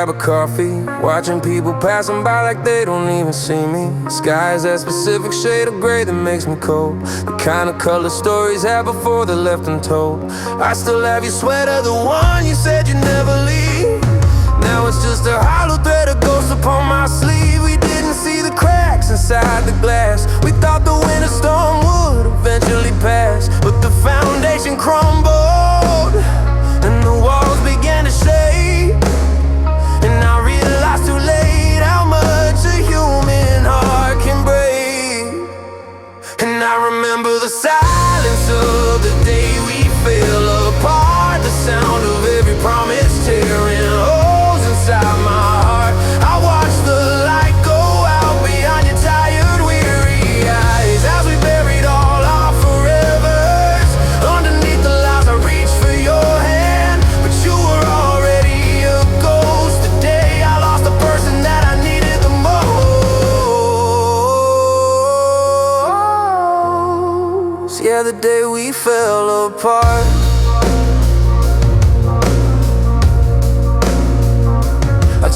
grab a coffee, watching people passing by like they don't even see me. The sky is that specific shade of gray that makes me cold, the kind of color stories have before they're left untold. I still have your sweater, the one you said you'd never leave. Now it's just a hollow thread, a ghost upon my sleeve. We didn't see the cracks inside the glass. We thought the winter storm would eventually pass, but the foundation crumbled and the walls began to shake. And I realized too late how much a human heart can break. And I remember the silence of the day we fell apart, the sound of every promise tearing holes inside my heart. I watched the light go out behind your tired, weary eyes as we buried all our forevers. Underneath the lies I reached for your hand, but you were already a ghost. The day I lost the person that I needed the most. Yeah, the day we fell apart.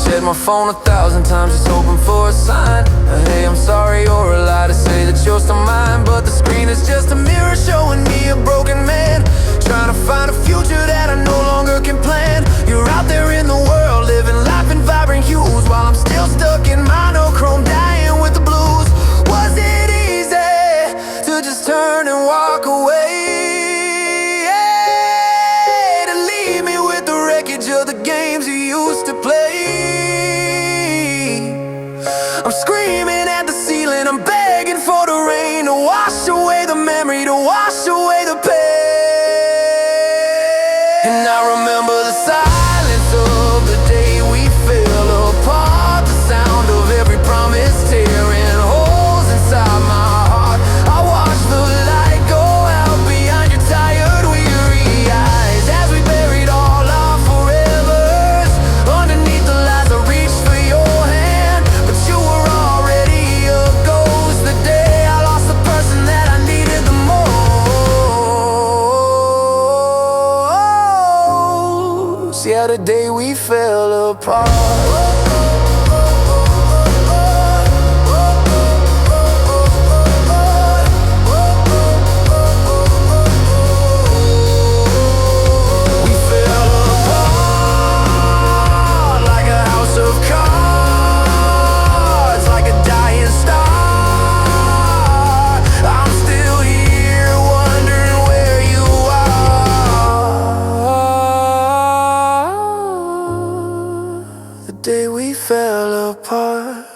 Check my phone 1,000 times just hoping for a sign. Hey, I'm sorry, or a lie to say that you're still mine. But the screen is just a mirror showing me a broken man, trying to find a future that I no longer can plan. You're out there in the world, living life in vibrant hues, while I'm still stuck in monochrome, dying with the blues. Was it easy to just turn and walk away? To leave me with the wreckage of the games you used to play? I'm screaming at the ceiling, I'm begging for the rain to wash away the memory, to wash away the pain. And I remember the silence of the day we fell apart, the sound of every promise tearing holes inside my heart. I watched the light go out behind your tired, weary eyes as we buried all our forevers. Underneath the lies I reached for your hand, but you were already a ghost. The day I lost the person that I needed the most. Yeah, the day we fell apart. Day we fell apart.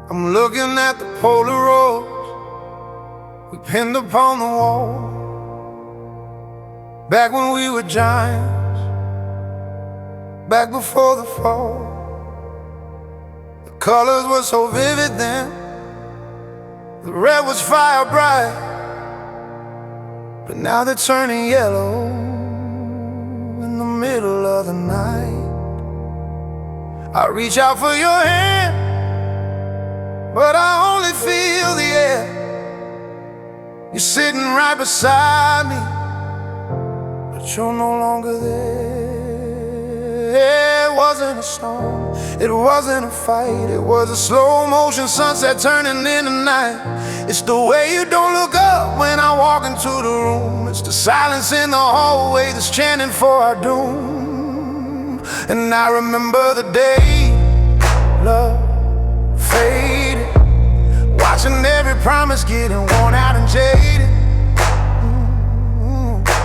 I'm looking at the Polaroids we pinned upon the wall, back when we were giants, back before the fall. Colors were so vivid then, the red was fire bright, but now they're turning yellow in the middle of the night. I reach out for your hand, but I only feel the air. You're sitting right beside me, but you're no longer there. It wasn't a storm, it wasn't a fight, it was a slow motion sunset turning into night. It's the way you don't look up when I walk into the room. It's the silence in the hallway that's chanting for our doom. And I remember the day love faded, watching every promise getting worn out and jaded.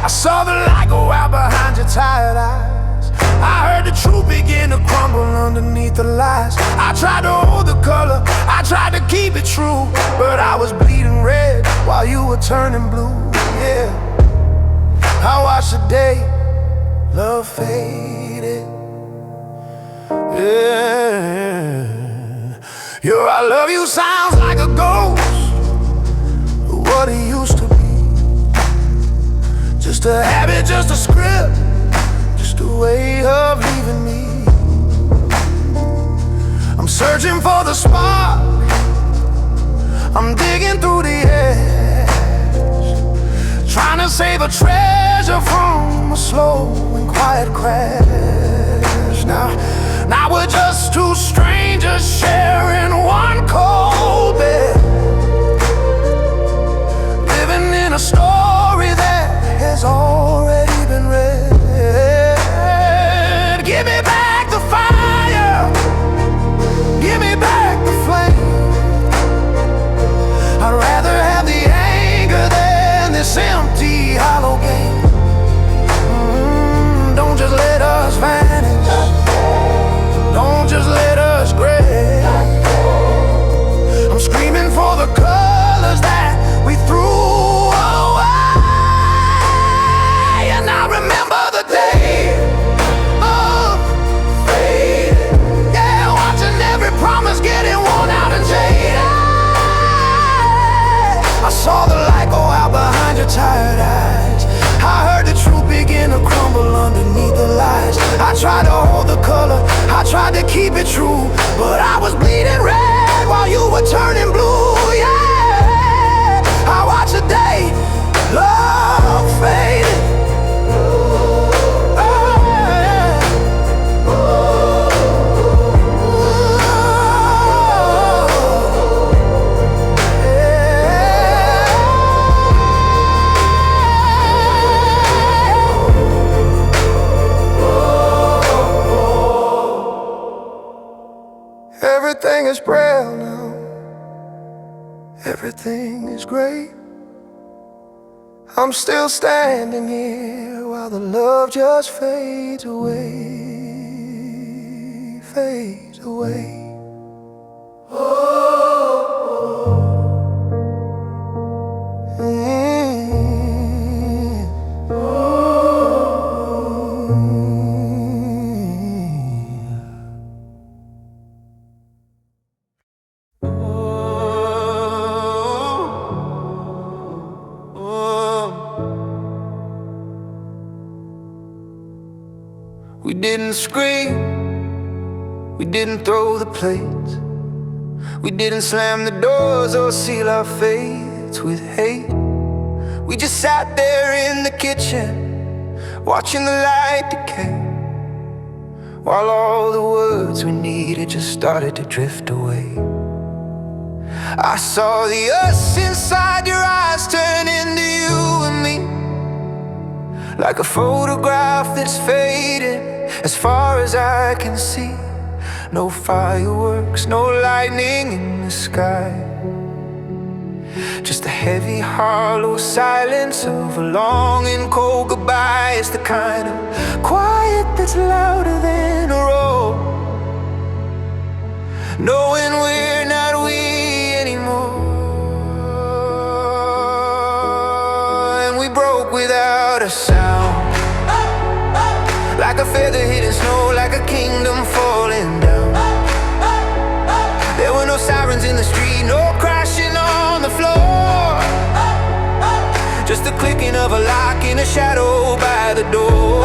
I saw the light go out behind your tired eyes. I heard the truth begin to crumble underneath the lies. I tried to hold the color, I tried to keep it true, but I was bleeding red while you were turning blue. Yeah, I watched the day love faded. Yeah, your I love you sounds like a ghost of what it used to be. Just a habit, just a script, just a way of leaving me. I'm searching for the spark, I'm digging through the ash, trying to save a treasure from a slow and quiet crash. Now we're just two strangers sharing one cold bed, living in a story that has already been read. Give me back the fire, give me back the flame. I'd rather have the anger than this empty, hollow game. Don't just let us vanish, don't just let us gray. I'm screaming for the colors that we threw away. And I remember the day of fading, yeah, watching every promise getting worn out and jaded. I saw the light go out behind your tired eyes, I heard the truth begin to crumble underneath the lies. I tried to hold the color, I tried to keep it true, but I was bleeding red while you were turning blue, yeah. I watched the day love faded. Everything is braille now, everything is great. I'm still standing here while the love just fades away, fades away. We didn't scream, we didn't throw the plates, we didn't slam the doors or seal our fates with hate. We just sat there in the kitchen, watching the light decay, while all the words we needed just started to drift away. I saw the us inside your eyes turn into you and me, like a photograph that's fading as far as I can see. No fireworks, no lightning in the sky, just the heavy, hollow silence of a long and cold goodbye. It's the kind of quiet that's louder than a roar, knowing we're not we anymore. And we broke without a sound, like a feather hitting snow, like a kingdom falling down. There were no sirens in the street, no crashing on the floor, just the clicking of a lock in a shadow by the door.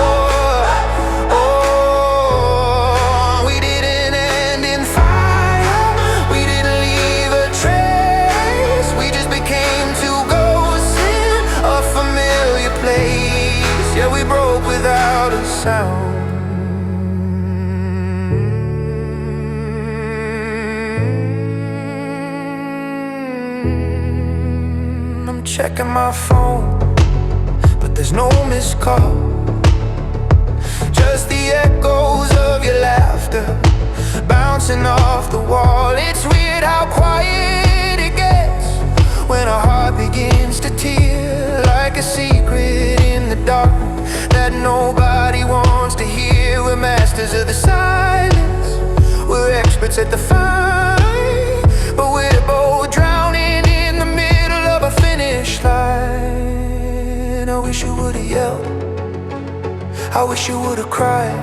Oh, we didn't end in fire, we didn't leave a trace, we just became two ghosts in a familiar place. Yeah, we broke without a sound. I'm checking my phone, but there's no missed call, just the echoes of your laughter bouncing off the wall. It's weird how quiet it gets when a heart begins to tear, like a secret in the dark that nobody wants to hear. We're masters of the silence, we're experts at the fight, but we're both drowning in the middle of a finish line. I wish you would've yelled, I wish you would've cried,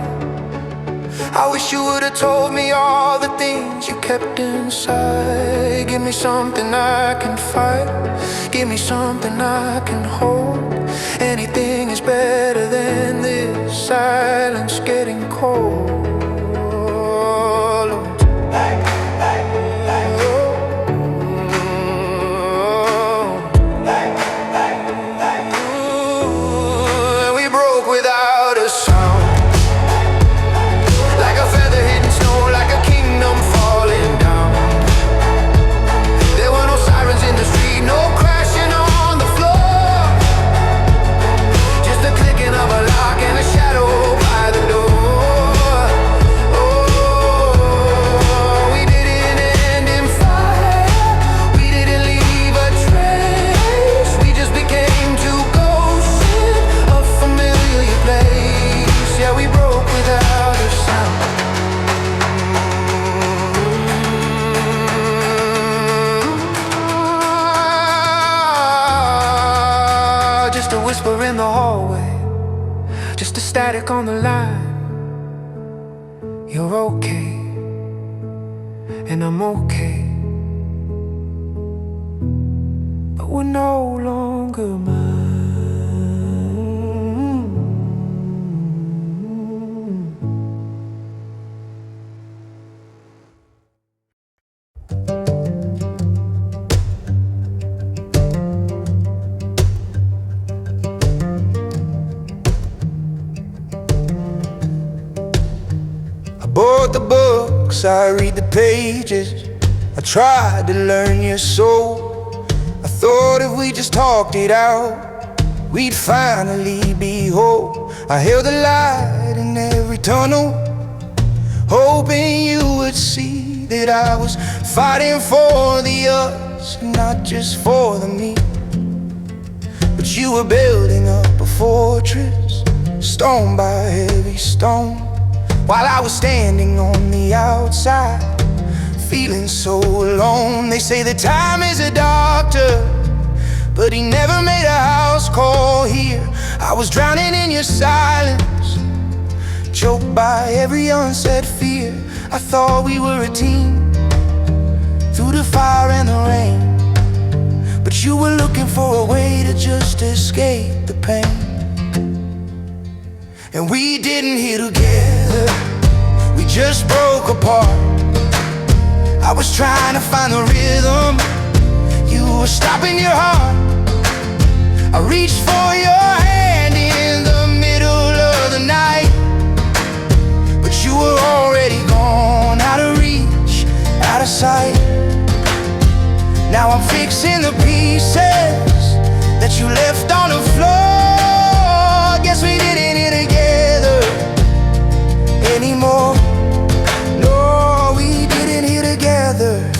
I wish you would've told me all the things you kept inside. Give me something I can fight, give me something I can hold. Anything is better than this silence getting cold. Hey. just a static on the line. You're okay, and I'm okay, but we're no longer mine. I bought the books, I read the pages. I tried to learn your soul. I thought if we just talked it out, we'd finally be whole. I held the light in every tunnel, hoping you would see that I was fighting for the us, not just for the me. But you were building up a fortress, stone by heavy stone, while I was standing on the outside, feeling so alone. They say that time is a doctor, but he never made a house call here. I was drowning in your silence, choked by every unsaid fear. I thought we were a team, through the fire and the rain, but you were looking for a way to just escape the pain. And we didn't hear together, we just broke apart. I was trying to find the rhythm, you were stopping your heart. I reached for your hand in the middle of the night, but you were already gone, out of reach, out of sight. Now I'm fixing the pieces that you left on the floor. Guess we didn't hear together anymore. No, we didn't hear together.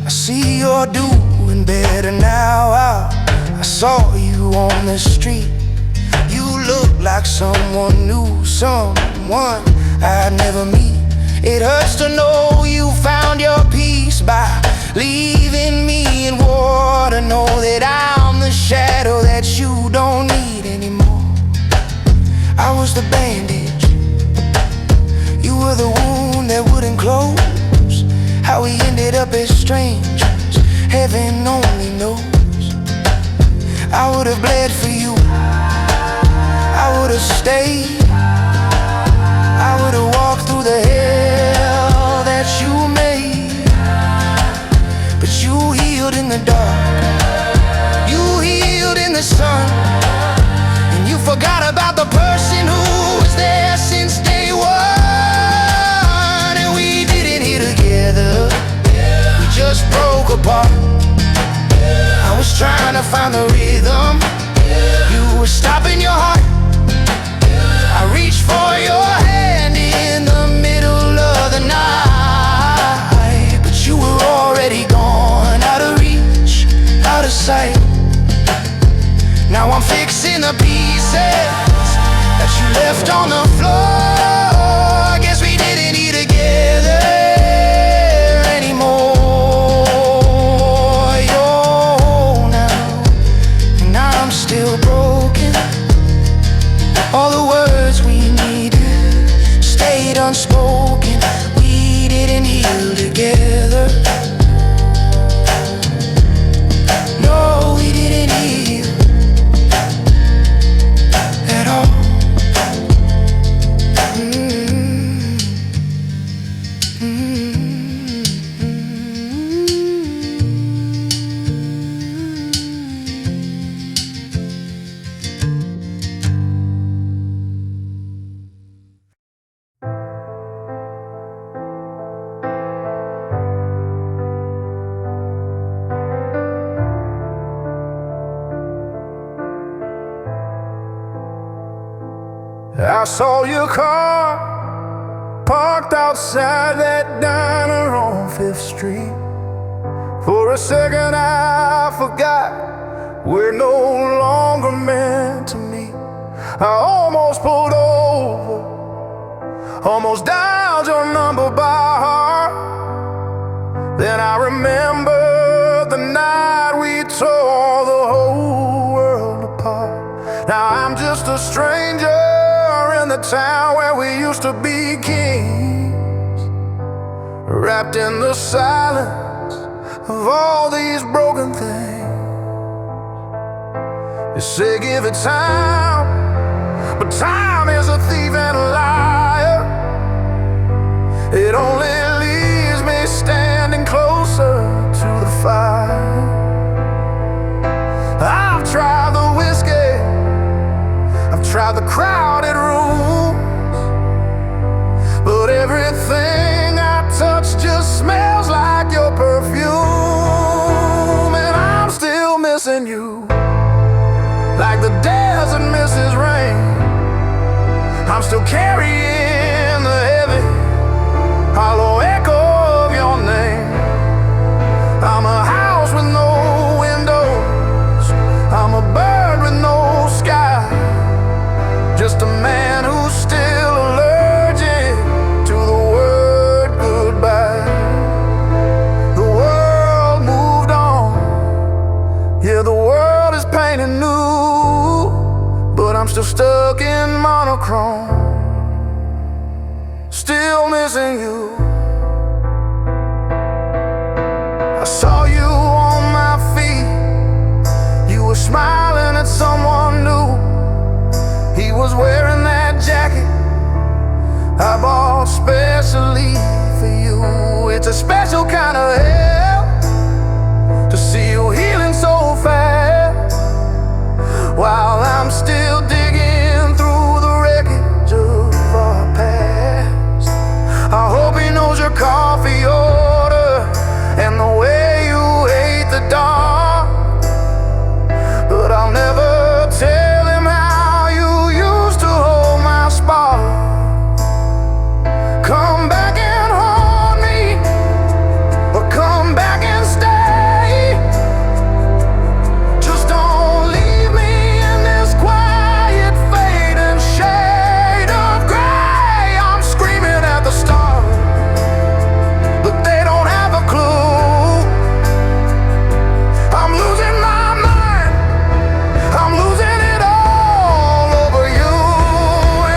I see you're doing better now. I saw you on the street. You look like someone new, someone I'd never meet. It hurts to know you found your peace by leaving me in war, to know that I'm the shadow that you don't need anymore. I was the bandage, you were the wound that wouldn't close. How we ended up as strangers, heaven only knows. I would have bled for you, I would have stayed, I would have walked through the hell that you made. But you healed in the dark, you healed in the sun, and you forgot about the person who was there since day one. And we didn't hear together, we just broke apart. I was trying to find the rhythm, you were stopping your heart. I reached for your hand in the middle of the night, but you were already gone, out of reach, out of sight. Now I'm fixing the pieces that you left on the floor. Guess we didn't eat together anymore. You're now, and I'm still broken. All the words we needed stayed unspoken. We didn't heal together. No, we didn't heal at all. I saw your car parked outside that diner on 5th Street. For a second I forgot we're no longer meant to meet. I almost pulled over, almost dialed your number by heart. Then I remembered the night we tore the whole world apart. town where we used to be kings, wrapped in the silence of all these broken things. You say give it time, but time is a thief and a liar. It only leaves me standing closer to the fire. I've tried the whiskey, I've tried the crowded rooms, but everything I touch just smells like your perfume. And I'm still missing you, like the desert misses rain. I'm still carrying the heavy, hollow echo of your name. I'm a house with no windows, I'm a bird with no sky, just a man who's still allergic to the word goodbye. The world moved on, yeah, the world is painted new, but I'm still stuck in monochrome, still missing you. I saw you on my feet, you were smiling at someone new. He was wearing that jacket I bought specially for you. It's a special kind of hell to see you healing so fast, while I'm still digging through the wreckage of our past. I hope he knows your coffee order and the way you hate the dark, but I'll never tell him how you used to hold my spot. Come back and haunt me, or come back and stay. Just don't leave me in this quiet fading shade of gray. I'm screaming at the stars, but they don't have a clue. I'm losing my mind, I'm losing it all over you,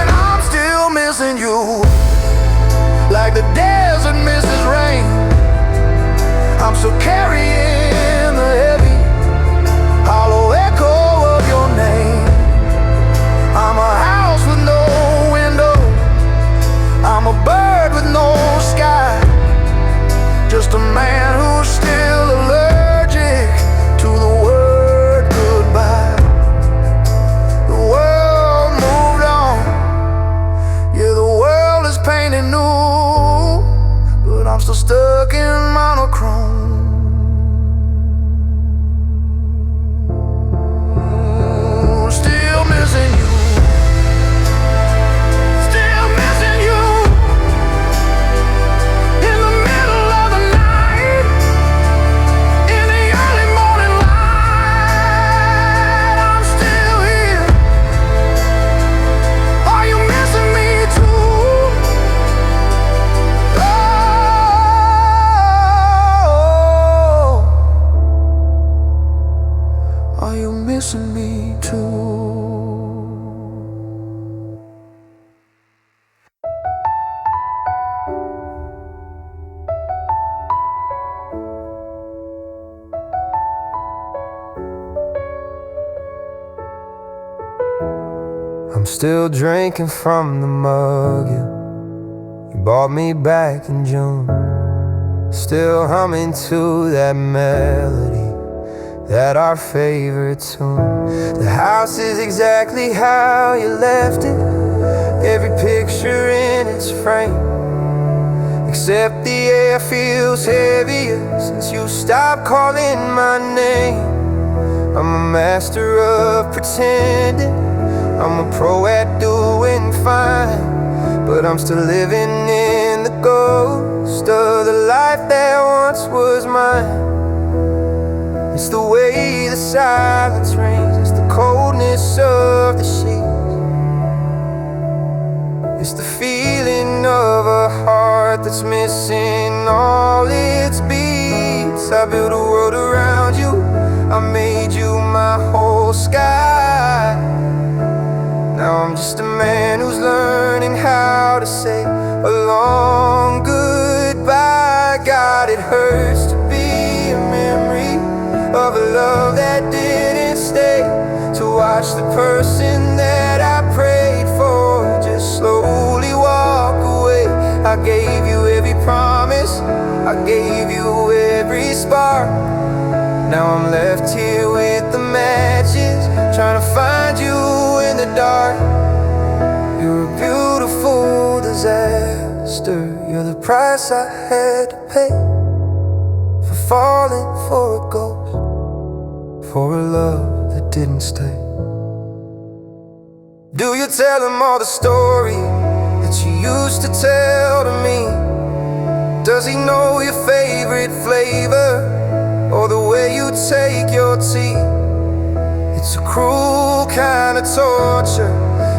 and I'm still missing you, like the desert misses rain. I'm still carrying the heavy, hollow echo of your name. I'm a house with no window, I'm a bird with no sky, just a man who's still allergic to the word goodbye. The world moved on, yeah, the world is painted new, but I'm still stuck in monochrome. Still missing you, still missing you. In the middle of the night, in the early morning light, I'm still here. Are you missing me too? Oh, are you missing me too? I'm still drinking from the mug you bought me back in June. Still humming to that melody, that our favorite tune. The house is exactly how you left it, every picture in its frame, except the air feels heavier since you stopped calling my name. I'm a master of pretending, I'm a pro at doing fine, but I'm still living in the ghost of the life that once was mine. It's the way the silence reigns, it's the coldness of the sheets, it's the feeling of a heart that's missing all its beats. I built a world around you, I made you my whole sky. Now I'm just a man who's learned to say a long goodbye. God, it hurts to be a memory of a love that didn't stay, to watch the person that I prayed for just slowly walk away. I gave you every promise, I gave you every spark. Now I'm left here with the matches, trying to find you in the dark. You're a beautiful disaster. You're the price I had to pay for falling for a ghost, for a love that didn't stay. Do you tell him all the story that you used to tell to me? Does he know your favorite flavor, or the way you take your tea? It's a cruel kind of torture,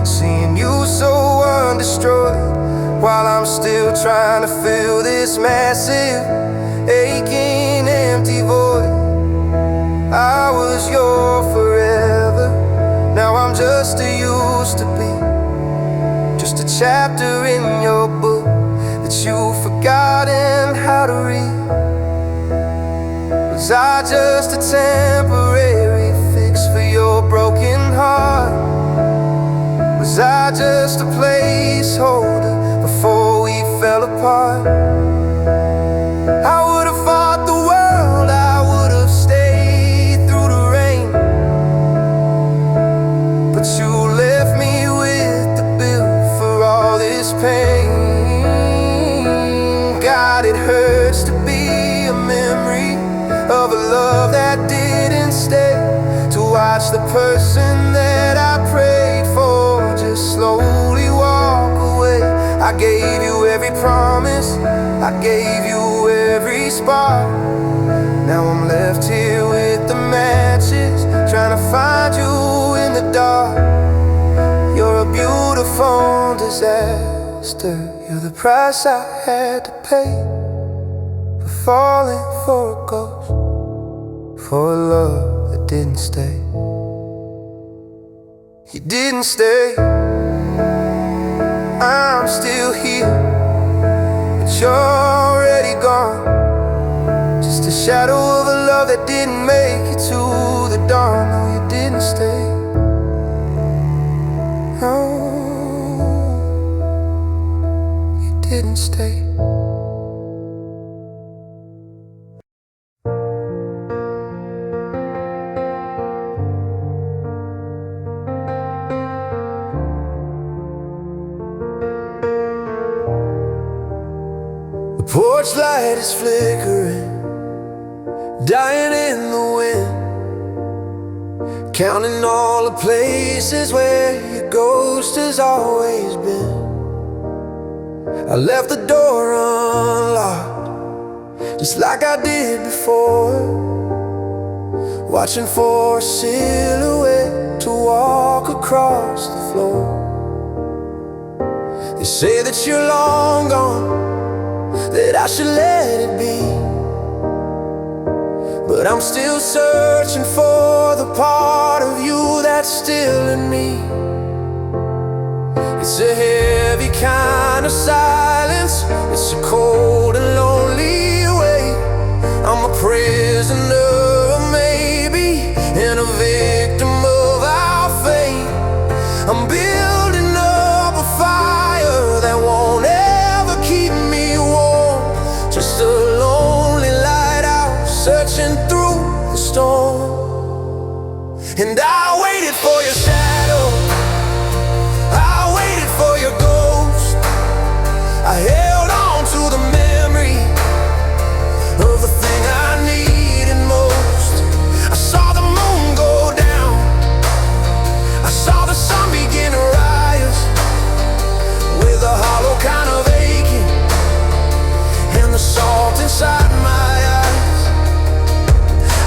seeing you so undestroyed, while I'm still trying to fill this massive, aching, empty void. I was your forever, now I'm just a used to be, just a chapter in your book that you've forgotten how to read. Was I just a temporary fix for your broken heart? Was I just a placeholder before we fell apart? I would have fought the world, I would have stayed through the rain, but you left me with the bill for all this pain. God, it hurts to be a memory of a love that didn't stay, to watch the person that I prayed for just slowly walk away. I gave you every promise, I gave you every spark. Now I'm left here with the matches, trying to find you in the dark. You're a beautiful disaster. You're the price I had to pay for falling for a ghost, for a love that didn't stay. You didn't stay. I'm still here, but you're already gone. Just a shadow of a love that didn't make it to the dawn. No, you didn't stay. No, you didn't stay. Porch light is flickering, dying in the wind, counting all the places where your ghost has always been. I left the door unlocked, just like I did before, watching for a silhouette to walk across the floor. They say that you're long gone, that I should let it be, but I'm still searching for the part of you that's still in me. It's a heavy kind of silence, it's a cold and lonely way. I'm a prisoner of maybe, and a victim of our fate. I'm building up a fire that won't ever keep me warm, just a lonely lighthouse searching through the storm. And I waited for your shadow, I waited for your ghost, I held on to the memory of the thing I needed most. I saw the moon go down, I saw the sun begin to rise, with a hollow kind of aching and the salt inside my eyes.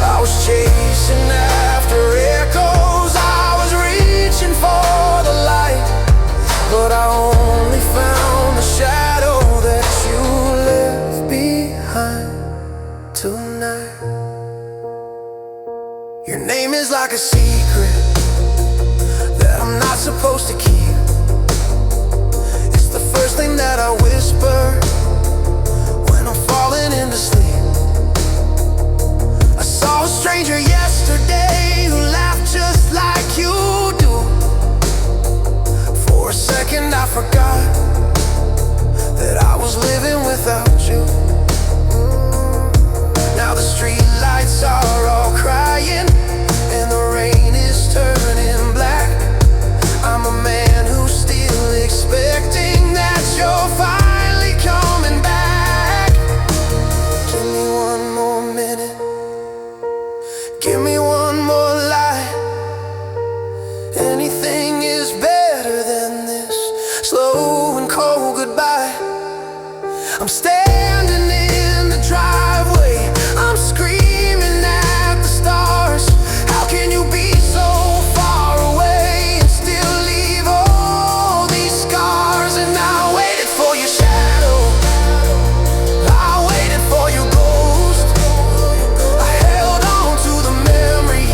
I was chasing after echoes, I was reaching for the light, but I only found the shadow that you left behind tonight. Your name is like a secret that I'm not supposed to keep. It's the first thing that I whisper when I'm falling into sleep. I saw a stranger yesterday who laughed just like you do. For a second I forgot that I was living without you. Now the street lights are all crying and the rain is turning black. I'm a man who's still expecting that you're finally coming back. Give me one more minute, give me one more light. Anything is better than this slow and cold goodbye. I'm standing in the driveway, I'm screaming at the stars. How can you be so far away and still leave all these scars? And I waited for your shadow, I waited for your ghost. I held on to the memory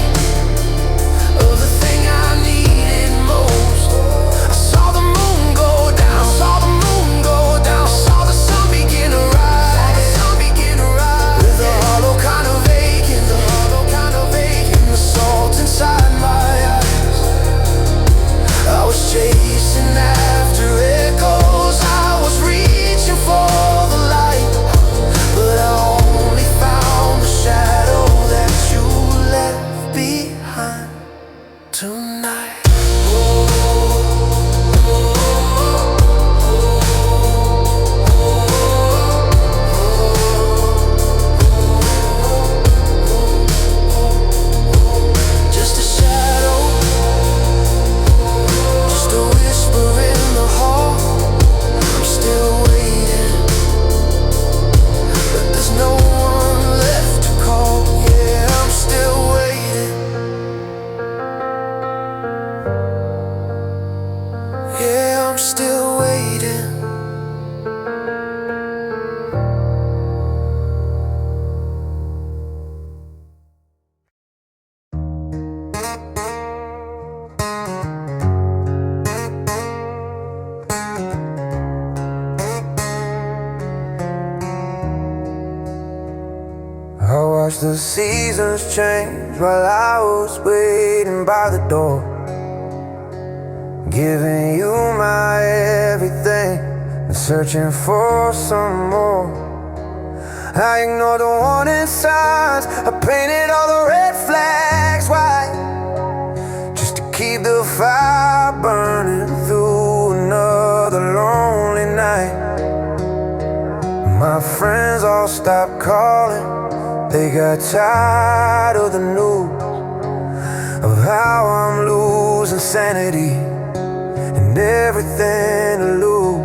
of the thing I needed most. I saw the moon go down, saw the moon go down, saw the sun begin to rise, with a hollow kind of ache, and the salt inside my eyes. I was chasing after echoes, I was reaching for the light, but I only found the shadow that you left behind tonight. Just a shadow, just a whisper in the hall. I'm still waiting, but there's no one left to call. Yeah, I'm still waiting. Yeah, I'm still waiting. I watched the seasons change while I was waiting by the door, giving you my everything and searching for some more. I ignored the warning signs, I painted all the red flags white, just to keep the fire burning through another lonely night. My friends all stopped calling, they got tired of the news of how I'm losing sanity and everything to lose.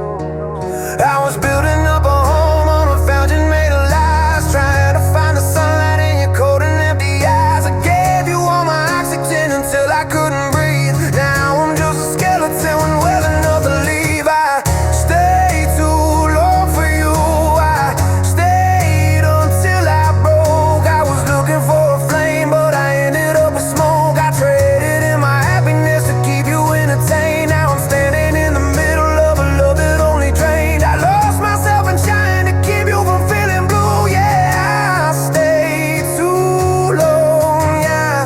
I was building up a home on a fountain made of lies, trying to find the sunlight in your cold and empty eyes. I gave you all my oxygen until I couldn't breathe. Now I'm just a skeleton when well enough to leave. I stayed too long for you, I stayed until I broke. I was looking for a flame, but I ended up with smoke. I traded in my happiness to keep you entertained. Now I'm standing in the middle of a love that only drained. I lost myself in trying to keep you from feeling blue. Yeah, I stayed too long. Yeah,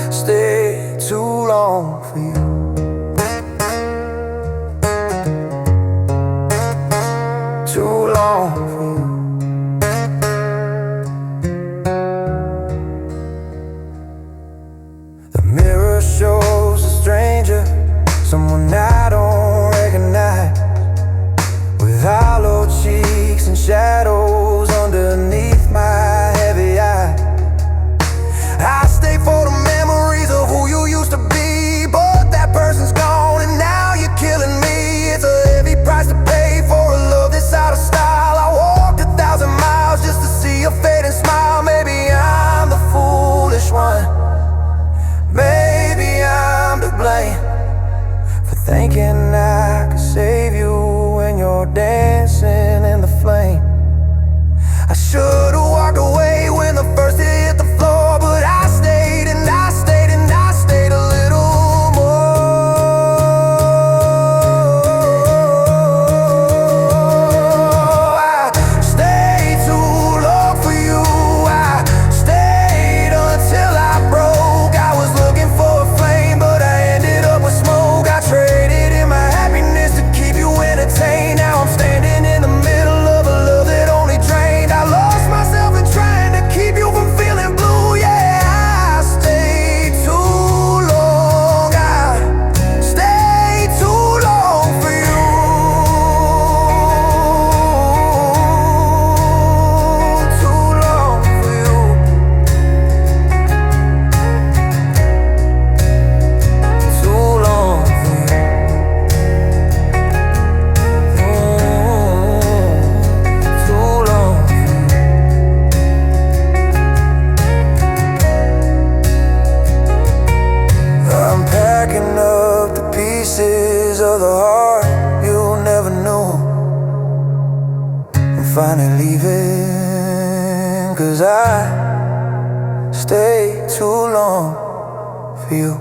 stayed too long for you. Too long for you. The mirror shows a stranger, someone I don't recognize, with hollow cheeks and shadows underneath my heavy eye. I stay for the memories of who you used to be, but that person's gone and now you're killing me. It's a heavy price to pay for a love that's out of style. I walked 1,000 finally leaving, 'cause I stayed too long for you.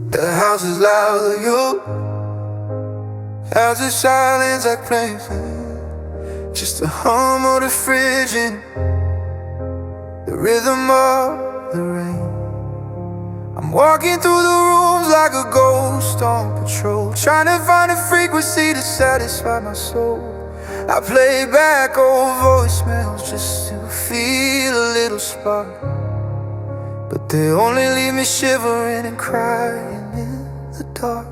The house is loud of you, as the silence like plain just the hum of the fridge and the rhythm of the rain. I'm walking through the rooms like a ghost on patrol, trying to find a frequency to satisfy my soul. I play back old voicemails just to feel a little spark, but they only leave me shivering and crying in the dark.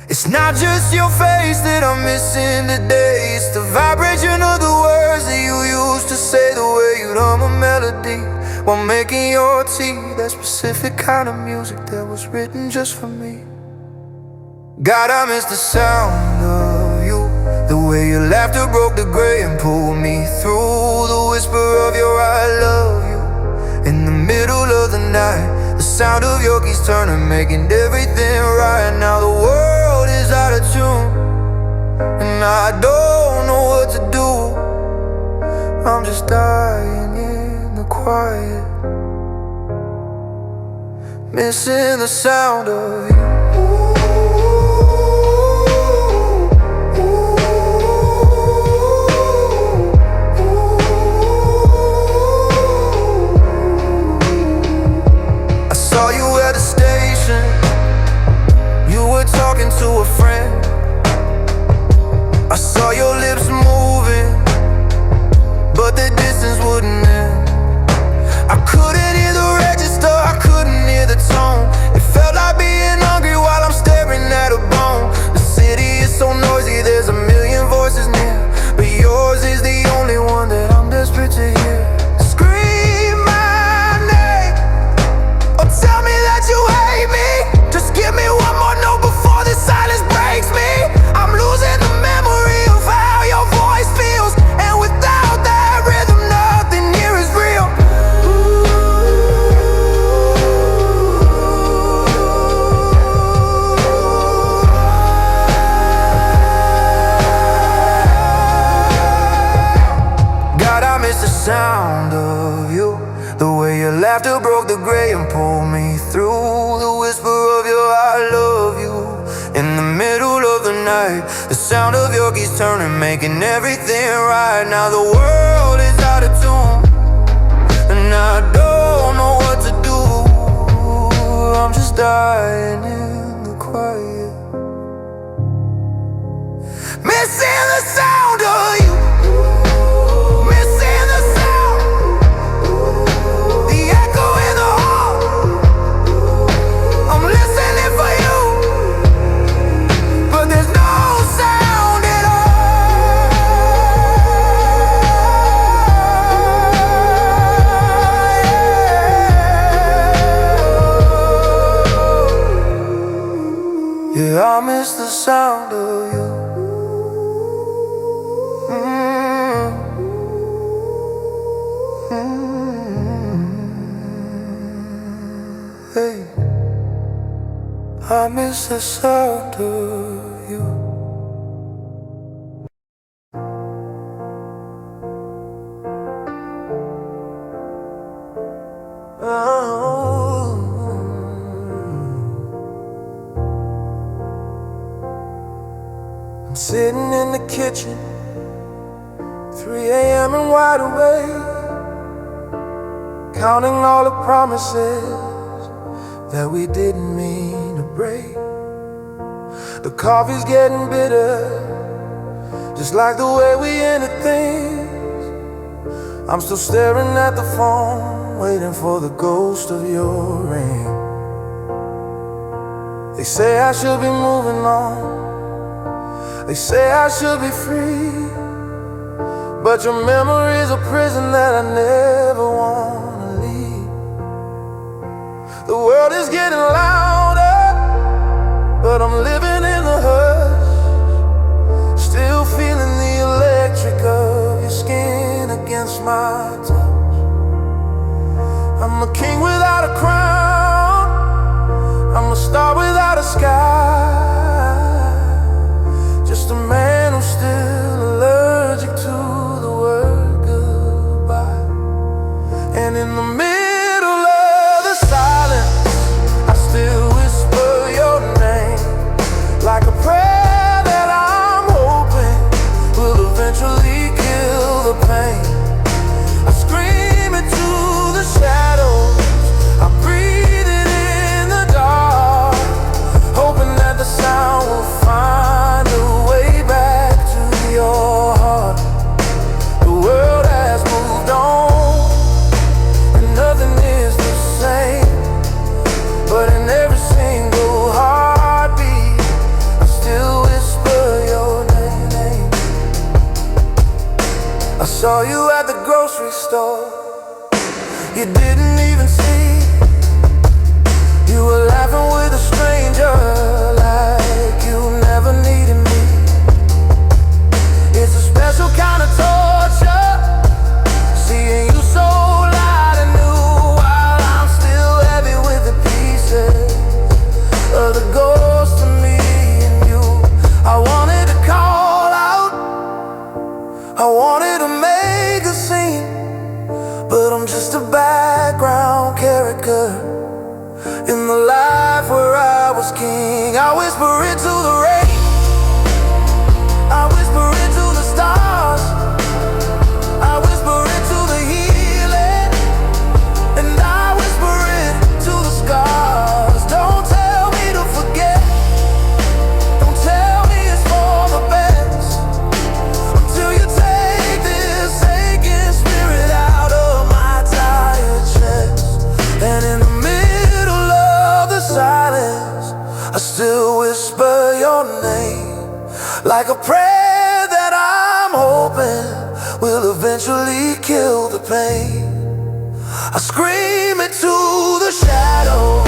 It's not just your face that I'm missing today, it's the vibration of the words that you used to say, the way you'd hum a melody while making your tea, that specific kind of music that was written just for me. God, I miss the sound of you, the way your laughter broke the gray and pulled me through, the whisper of your I love you in the middle of the night, the sound of your keys turning, making everything right. Now the world is out of tune and I don't know what to do. I'm just dying in the quiet, missing the sound of you. Saw you at the station, you were talking to a friend. I saw your lips moving, but the distance wouldn't end. I couldn't hear the register, I couldn't hear the tone. It felt like being hungry while I'm staring at a bone. The city is so noisy, there's a million voices near, but yours is the only one that I'm desperate to hear. Scream my name, or tell me that you hate me. Just give me one more note before this silence breaks me. I'm losing the memory of how your voice feels, and without that rhythm, nothing here is real. God, I miss the sound of you, the way your laughter broke the gray and pulled me through, the whisper of your I love you in the middle of the night, the sound of your keys turning, making everything right. Now the world is out of tune and I don't know what to do. I'm just dying in the quiet, missing the sound of you. Yeah, I miss the sound of you. Hey, I miss the sound of you. I'm sitting in the kitchen, 3 a.m. and wide awake, counting all the promises that we didn't mean to break. The coffee's getting bitter, just like the way we ended things. I'm still staring at the phone, waiting for the ghost of your ring. They say I should be moving on, they say I should be free, but your memory's a prison that I never wanna leave. The world is getting louder, but I'm living in the hush, still feeling the electric of my touch. I'm a king without a crown, I'm a star without a sky, just a man who's still allergic to the word goodbye. And in the middle of the silence, I still whisper your name, like a prayer that I'm hoping will eventually kill the pain. I scream into the shadows, I breathe it in the dark, hoping that the sound will find a way back to your heart. The world has moved on, and nothing is the same, but in every single heartbeat, I still whisper your name. I saw you at the grocery store, you didn't even see. You were laughing with a stranger, like you never needed me. It's a special kind of torture, seeing you so light and new, while I'm still heavy with the pieces of the ghost of me and you. I wanted to call out, I wanted to make a scene, but I'm just a background character in the life where I was king. I whisper into the rain, I whisper into the stars, I whisper into the healing, and I whisper it to the scars. Don't tell me to forget, don't tell me it's for the best, until you take this aching spirit out of my tired chest. And in the middle of the silence, I still whisper your name, like a prayer that I'm hoping will eventually kill the pain. I scream into the shadows,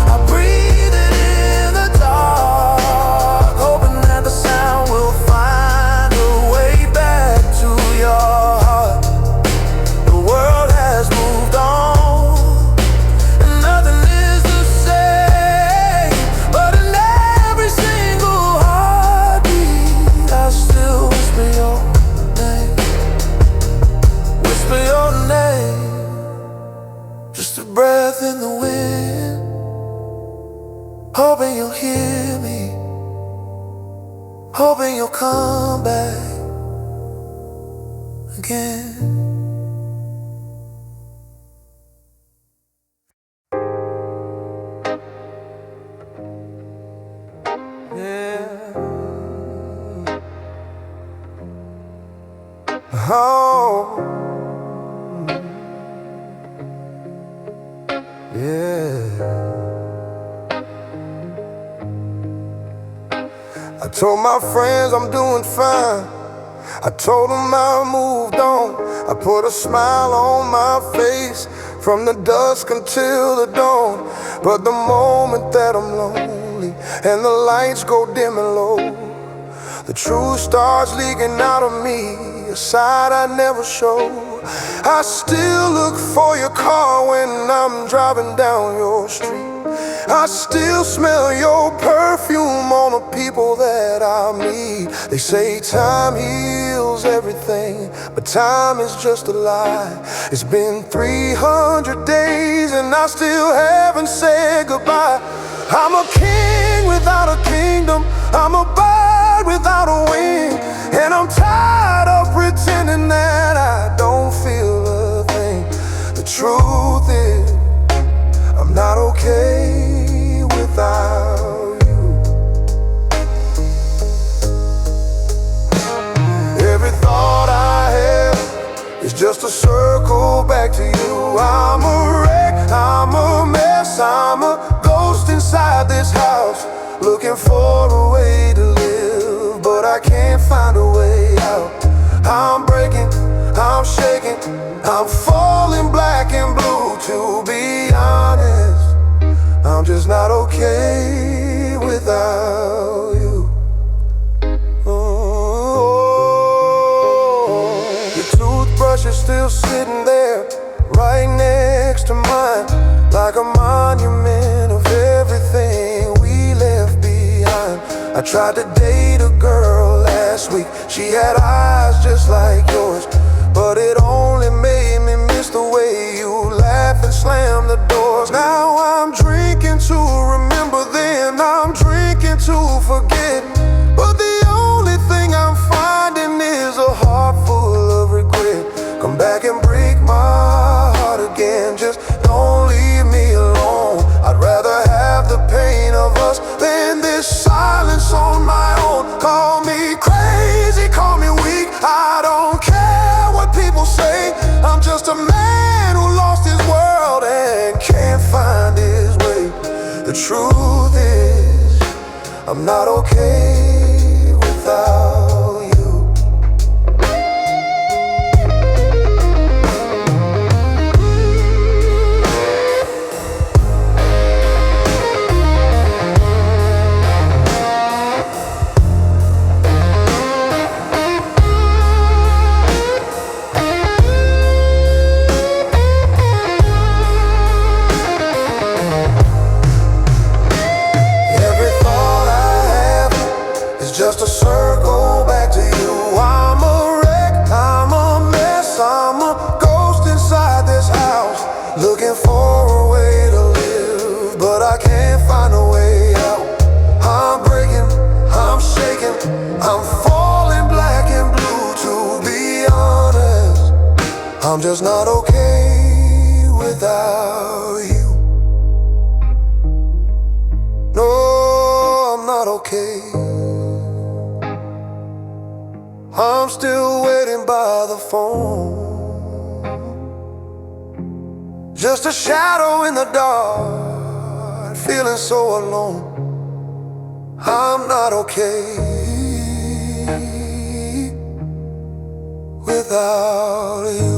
I breathe it in the dark, hoping that the sound will find a way back to your heart. The world has moved on, and nothing is the same, but in every single heartbeat, I still whisper your name, whisper your name. Just a breath in the wind, hoping you'll hear me, hoping you'll come back again. Yeah. Oh. Yeah. I told my friends I'm doing fine, I told them I moved on. I put a smile on my face from the dusk until the dawn. But the moment that I'm lonely and the lights go dim and low, the truth starts leaking out of me, a side I never show. I still look for your car when I'm driving down your street. I still smell your perfume on the people that I meet. They say time heals everything, but time is just a lie. It's been 300 days and I still haven't said goodbye. I'm a king without a kingdom, I'm a bird without a wing, and I'm tired of pretending that I don't feel a thing. The truth is, I'm not okay without you. Every thought I have is just a circle back to you. I'm a wreck, I'm a mess, I'm a ghost inside this house, looking for a way to live, but I can't find a way out. I'm breaking, I'm shaking, I'm falling black and blue. To be honest, I'm just not okay without you. Oh, you're too toothbrush is still sitting there, right next to mine, like a monument of everything we left behind. I tried to date a girl last week. She had eyes just like yours, but it only made me miss the way you laugh and slam the doors. Now I'm drinking to remember then, I'm drinking to forget, but the only thing I'm finding is a heart full of regret. Come back and break my heart again, just don't leave me alone. I'd rather have the pain of us than this silence on my own. Call me crazy, call me weak, I don't care what people say. I'm just a man who lost his world and can't find his way. The truth is, I'm not okay without you. Just a circle back to you. I'm a wreck, I'm a mess, I'm a ghost inside this house, looking for a way to live, but I can't find a way out. I'm breaking, I'm shaking, I'm falling black and blue. To be honest, I'm just not okay without you. No, I'm not okay. I'm still waiting by the phone, just a shadow in the dark, feeling so alone. I'm not okay without you.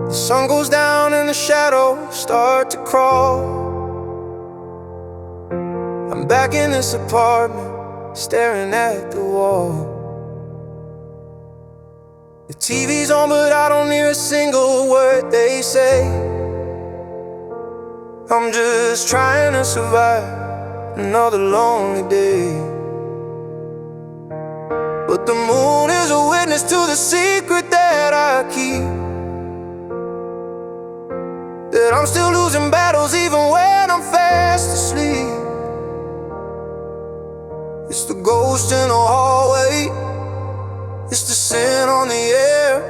The sun goes down and the shadows start to crawl. I'm back in this apartment, staring at the wall. The TV's on but I don't hear a single word they say. I'm just trying to survive another lonely day. But the moon is a witness to the secret that I keep, that I'm still losing battles even when I'm fast asleep. It's the ghost in the hallway, it's the scent on the air,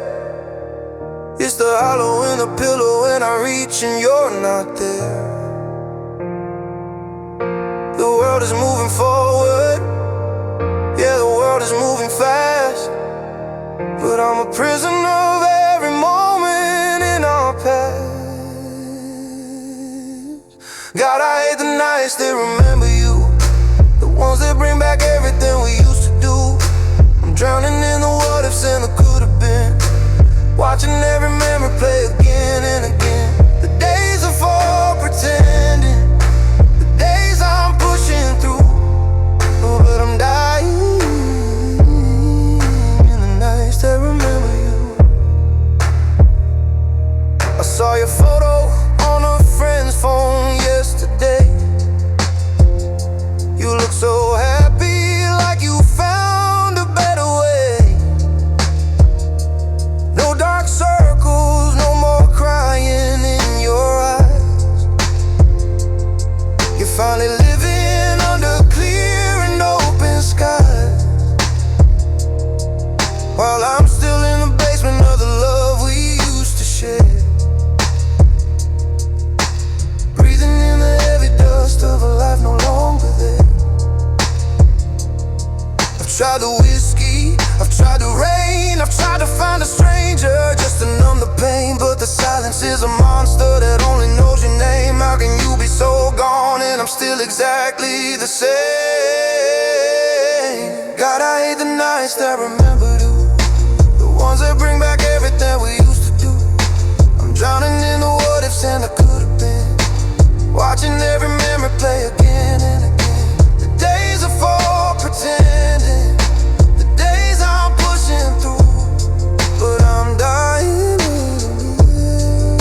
it's the hollow in the pillow when I reach and you're not there. The world is moving forward, yeah, the world is moving fast, but I'm a prisoner of every moment in our past. God, I hate the nights that remember you, the ones that bring back everything we used to do. I'm drowning in the what ifs and the could have been, watching every memory play again and again. The days are for pretending, the days I'm pushing through, oh, but I'm dying in the nights that remember you. I saw your photo on a friend's phone yesterday. You look so happy, like you found a better way. No dark circles, no more crying in your eyes. You're finally living under clear and open skies, while I'm still in the basement of the love we used to share, breathing in the heavy dust of a life no longer there. I've tried the whiskey, I've tried the rain, I've tried to find a stranger just to numb the pain, but the silence is a monster that only knows your name. How can you be so gone and I'm still exactly the same? God, I hate the nights that remember you, the ones that bring back everything we used to do. I'm drowning in the what ifs and the could've been, watching every memory play again and again. The days are for pretending, the days I'm pushing through, but I'm dying in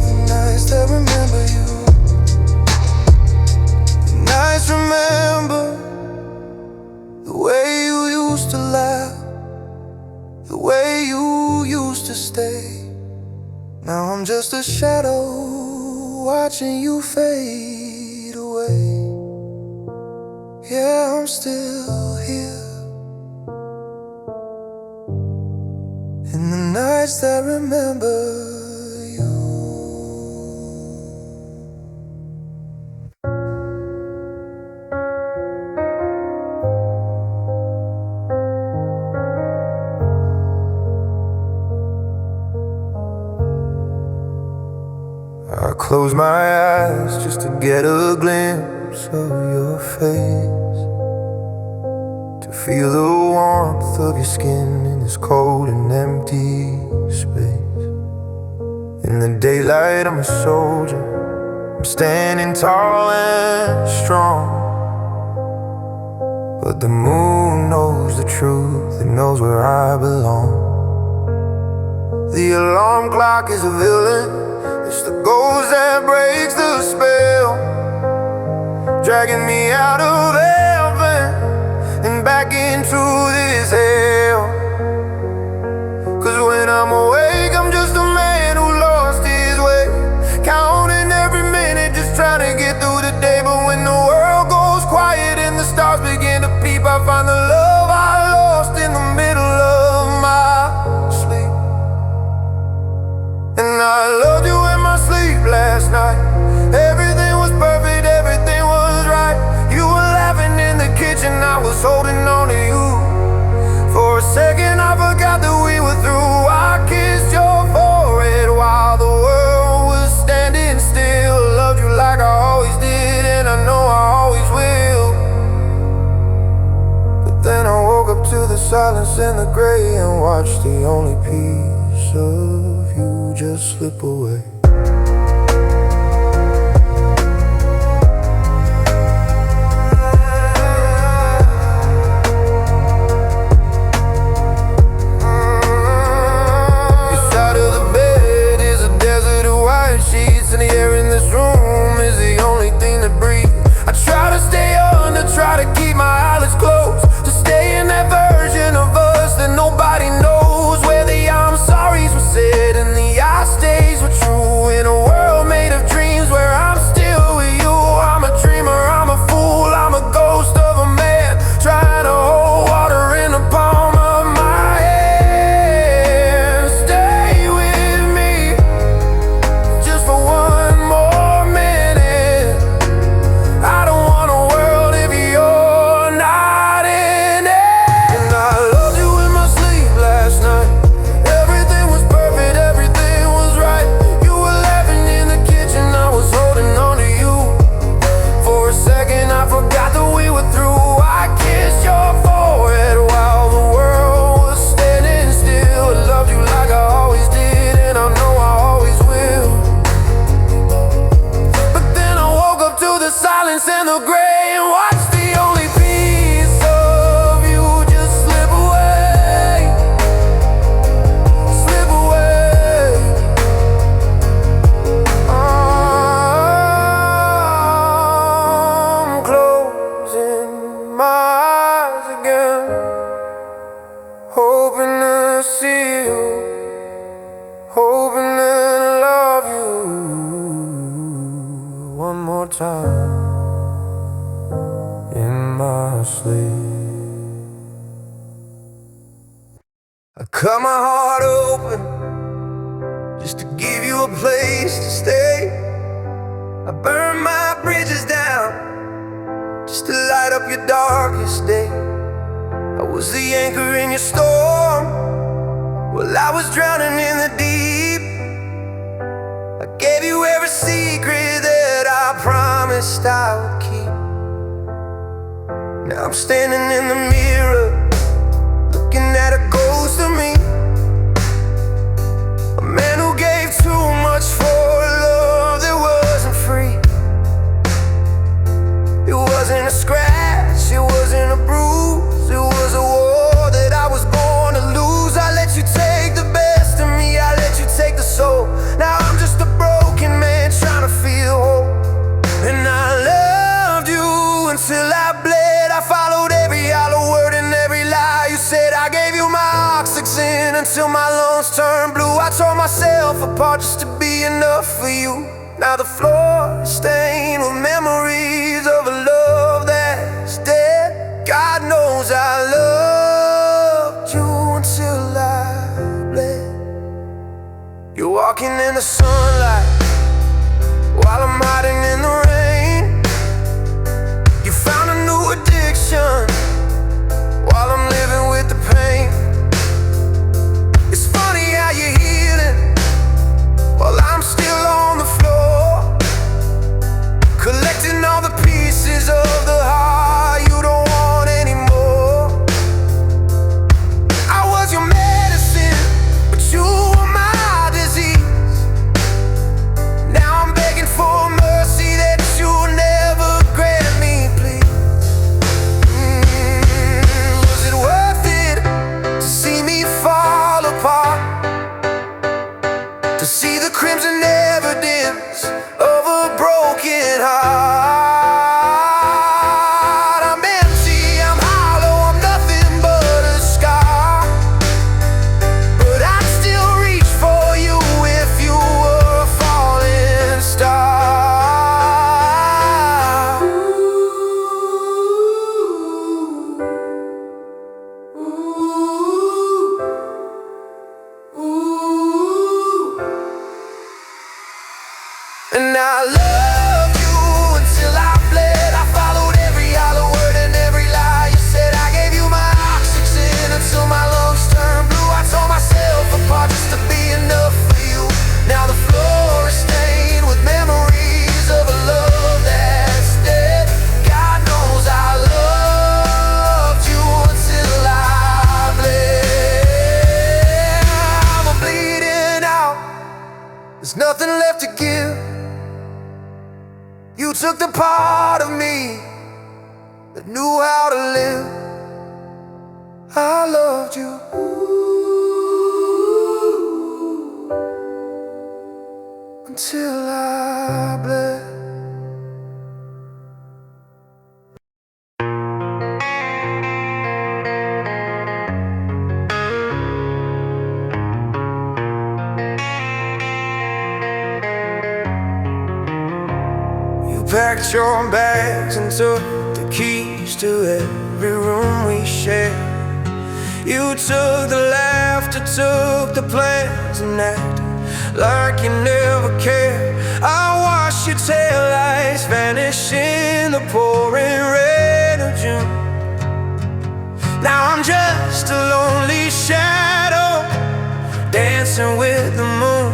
the nights that remember you. The nights remember the way you used to laugh, the way you used to stay. Now I'm just a shadow watching you fade away. Yeah, I'm still here in the nights that remember you. I close my eyes just to get a glimpse of your face, to feel the warmth of your skin in this cold and empty space. In the daylight I'm a soldier, I'm standing tall and strong, but the moon knows the truth, it knows where I belong. The alarm clock is a villain, it's the ghost that breaks the spell, dragging me out of heaven and back into this hell. Cause when I'm awake, I'm just a man who lost his way, counting every minute, just trying to get through the day. But when the world goes quiet and the stars begin to peep, I find the love I lost in the middle of my sleep. And I loved you in my sleep last night. Everything was perfect, everything was right. You were laughing in the kitchen, I was holding on to you. For a second I forgot that we were through. I kissed your forehead while the world was standing still. Loved you like I always did, and I know I always will. But then I woke up to the silence and the gray, and watched the only piece of you just slip away. Your side of the bed is a desert of white sheets, and the air in this room is the only thing that breathes. I try to stay under, try to keep my eyelids closed, to stay in that version of us that nobody knows, where the I'm sorry's were said and the I stays were true. In a world made of dreams where I'm still with you. I'm a dreamer, I'm a fool, I'm a ghost of a man, trying to hold water in the palm of my hand. Stay with me just for one more minute. I don't want a world if you're not in it. And I loved you in my sleep last night. Everything was perfect, everything was right. You were laughing in the kitchen, I was holding on to you. For a second I forgot that we were through. I kissed your forehead while the world was standing still. I loved you like I always did, and I know I always will. But then I woke up to the silence and the gray, and watched the only piece of you just slip away, slip away. I'm closing my eyes again, hoping to see you, hoping to love you one more time in my sleep. I cut my heart open just to give you a place to stay. I burn my bridges down just to light up your darkest day. I was the anchor in your storm, well I was drowning in the deep. I gave you every secret that I promised I would keep. Now I'm standing in the mirror, until my lungs turn blue. I tore myself apart just to be enough for you. Now the floor is stained with memories of a love that's dead. God knows I loved you until I bled. You're walking in the sunlight while I'm hiding in the rain. You found a new addiction while I'm living with the pain. It's funny how you're healing while I'm still on the floor, collecting all the pieces of the heart you don't want anymore. I was your medicine, but you were my disease. Now I'm begging for mercy that you'll never grant me, please. Was it worth it to see me fall apart? To see the crimson evidence of a broken heart. I'm empty, I'm hollow, I'm nothing but a scar. But I'd still reach for you if you were a falling star. And I loved you until I bled. I followed every hollow word and every lie you said. I gave you my oxygen until my lungs turned blue. I tore myself apart just to be enough for you. Now the floor is stained with memories of a love that's dead. God knows I loved you until I bled. I'm bleeding out, there's nothing left to give. You took the part of me that knew how to live. I loved you until I bled. Packed your bags and took the keys to every room we shared. You took the laughter, took the plans and acted like you never cared. I watched your taillights vanish in the pouring rain of June. Now I'm just a lonely shadow dancing with the moon.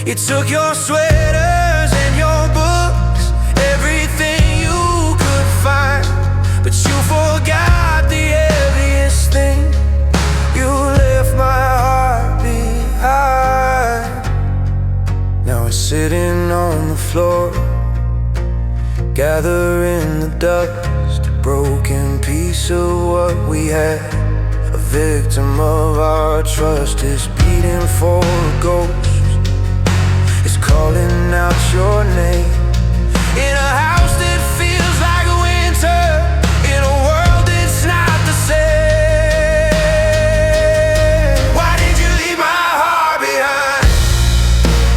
You took your sweaters and your books, everything you could find, but you forgot the heaviest thing. You left my heart behind. Now we're sitting on the floor, gathering the dust, a broken piece of what we had. A victim of our trust is beating for a ghost, is calling out your name. In a house that feels like a winter, in a world that's not the same. Why did you leave my heart behind?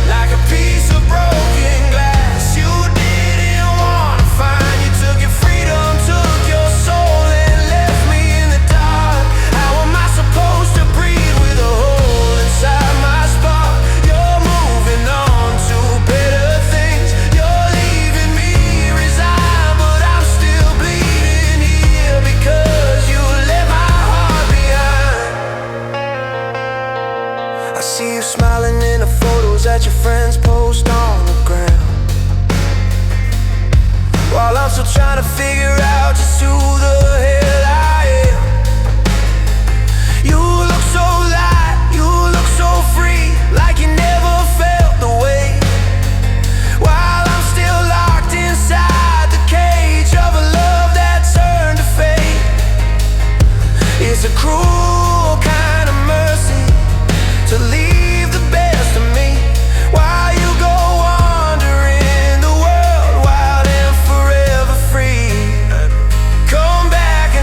Like a piece of broken glass you didn't want to find. You took your freedom, took your soul and left me in the dark. How am I supposed to breathe with a hole inside my spot? You're moving on to better things. You're leaving me resigned, but I'm still bleeding here because you left my heart behind. I see you smiling in the photos that your friends post on the ground, while I'm still trying to figure out just who the hell I am. You look so light, you look so free, like you never felt the weight, while I'm still locked inside the cage of a love that turned to fate. It's a cruel kind of mercy to leave the best of me while you go wandering the world wild and forever free. Come back and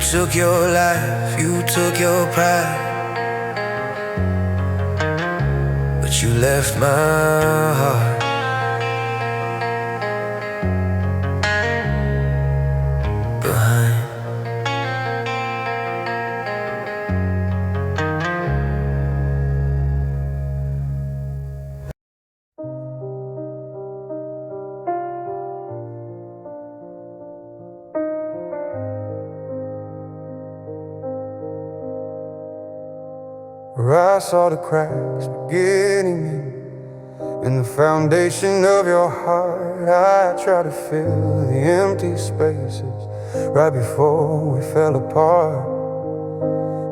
shook your life, you took your pride, but you left my heart behind. Where I saw the cracks beginning in the foundation of your heart. I tried to fill the empty spaces right before we fell apart.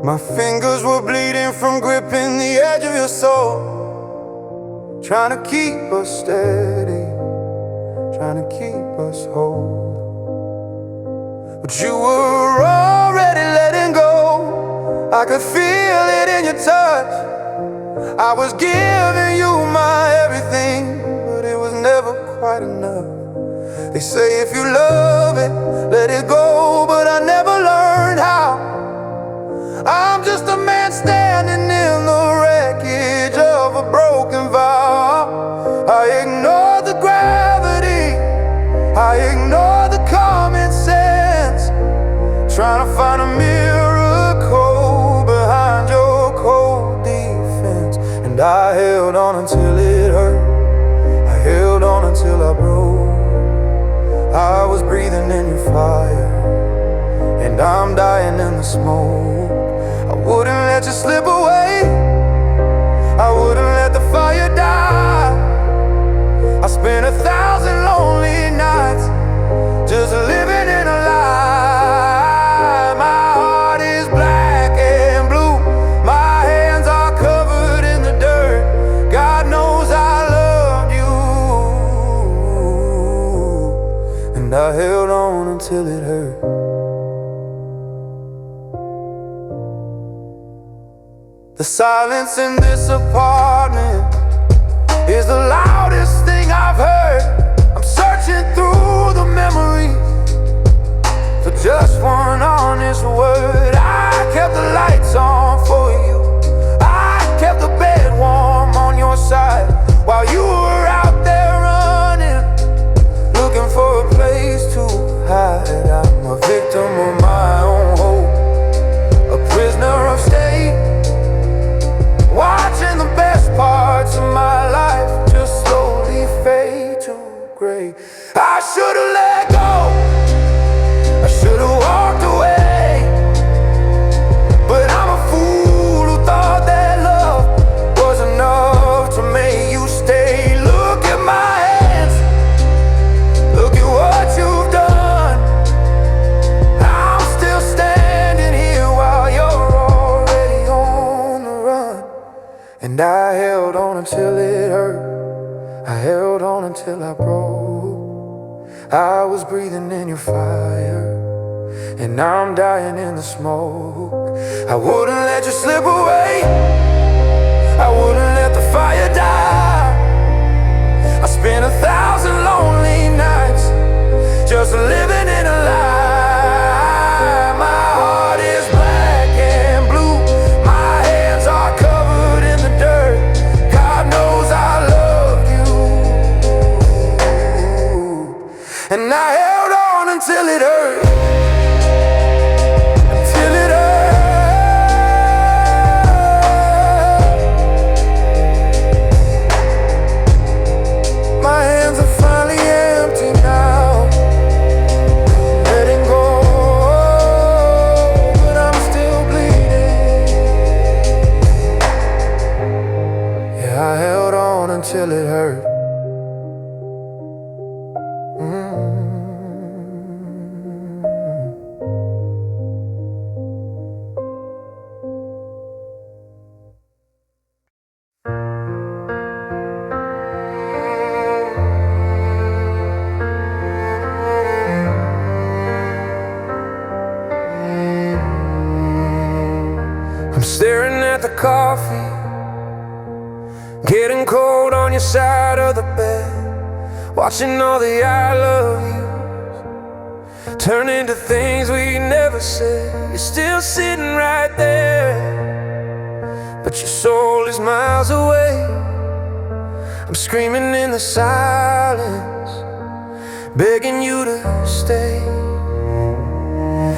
My fingers were bleeding from gripping the edge of your soul, trying to keep us steady, trying to keep us whole. But you were already letting go. I could feel it in your touch. I was giving you my everything, but it was never quite enough. They say if you love it, let it go, but I never learned how. I'm just a man standing in the wreckage of a broken vow. I ignore the gravity, I ignore the common sense, trying to find a miracle behind your cold defense. And I held on until it hurt, I held on until I broke. I was breathing in your fire, and I'm dying in the smoke. I wouldn't let you slip away, I wouldn't let the fire die. I spent 1,000 lonely nights just living in a lie. My heart is black and blue, my hands are covered in the dirt. God knows I loved you, and I held on until it hurt. The silence in this apartment is the loudest thing I've heard. I'm searching through the memories for just one honest word. I kept the lights on for you, I kept the bed warm on your side, while you were out there running, looking for a place to hide. I'm a victim of my own hope, a prisoner of state, watching the best parts of my life just slowly fade to gray. I should've let go, I should've walked away, but I'm a fool who thought that love was enough to make you stay. Look at my hands, look at what you've done. I'm still standing here while you're already on the run. And I held on until it hurt, I held on until I broke. I was breathing in your fire, and I'm dying in the smoke. I wouldn't let you slip away, I wouldn't let the fire die. I spent 1,000 lonely nights just living in a lie. My heart is black and blue, my hands are covered in the dirt. God knows I love you, and I held on until it hurt, until it hurt. My hands are finally empty now, letting go, but I'm still bleeding. Yeah, I held on until it hurt. I'm staring at the coffee, getting cold on your side of the bed, watching all the I love yous turn into things we never said. You're still sitting right there, but your soul is miles away. I'm screaming in the silence, begging you to stay.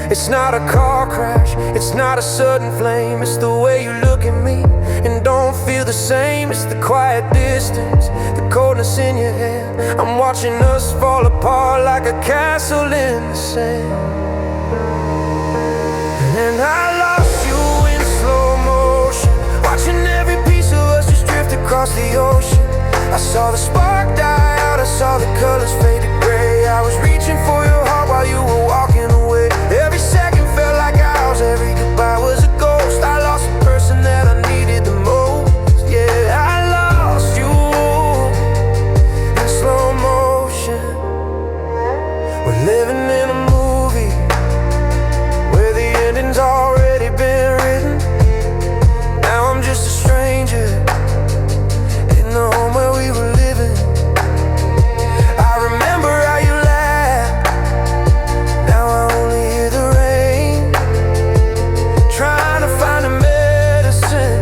It's not a car crash, it's not a sudden flame. It's the way you look at me and don't feel the same. It's the quiet distance, the coldness in your hand. I'm watching us fall apart like a castle in the sand. And I lost you in slow motion, watching every piece of us just drift across the ocean. I saw the spark die out, I saw the colors fade to gray. I was reaching for your heart while you were walking away. Every second felt like ours, every goodbye was a ghost. I lost the person that I needed the most. Yeah, I lost you in slow motion. We're living in a movie where the ending's already been written. Now I'm just a stranger in the home where we were living. I remember how you laughed, now I only hear the rain. Trying to find a medicine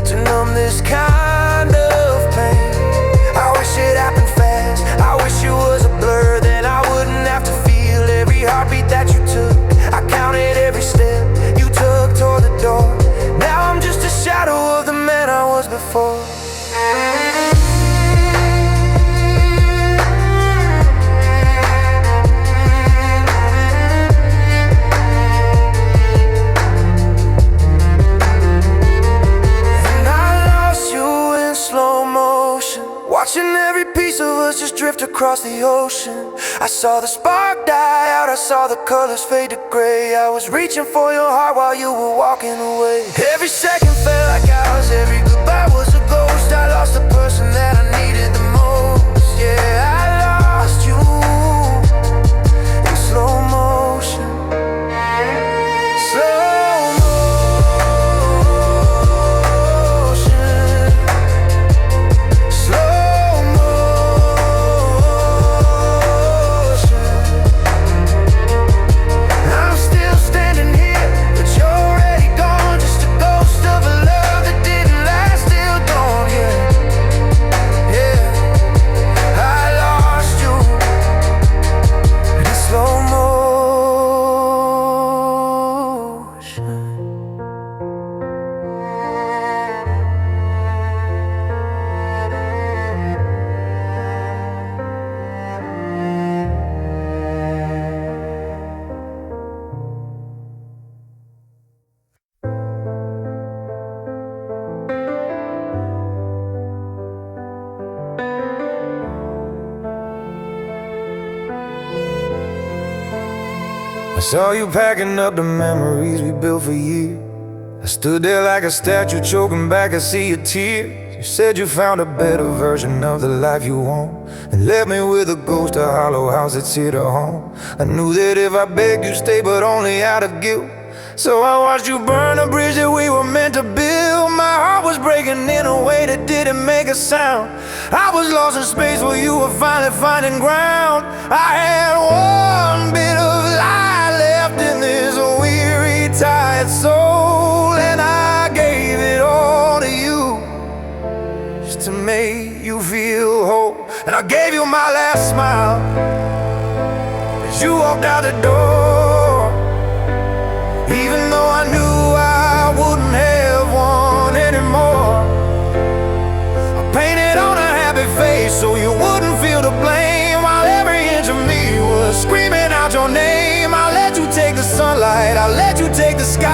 to numb this kind of pain. I wish it happened fast, I wish it was a blur. Then I wouldn't have to feel every heartbeat that you took. I counted every step you took toward the door. Now I'm just a shadow of the man I was before. Watching every piece of us just drift across the ocean. I saw the spark die out, I saw the colors fade to gray. I was reaching for your heart while you were walking away. Every second felt like ours, every goodbye was a ghost. I lost the person that I needed the most. Yeah, I lost you in slow motion. I saw you packing up the memories we built for years. I stood there like a statue choking back, I see your tears. You said you found a better version of the life you want, and left me with a ghost, a hollow house that's here to haunt. I knew that if I begged you'd stay, but only out of guilt. So I watched you burn a bridge that we were meant to build. My heart was breaking in a way that didn't make a sound. I was lost in space where you were finally finding ground. I had one bit of light left in this weary, tired soul, and I gave it all to you, just to make you feel whole. And I gave you my last smile as you walked out the door, even though I knew I wouldn't have one anymore. I painted on a happy face so you wouldn't feel the blame, while every inch of me was screaming out your name. I let you take the sunlight, I let you take the sky.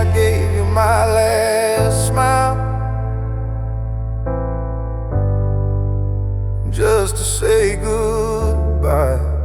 I gave you my last smile, just to say goodbye.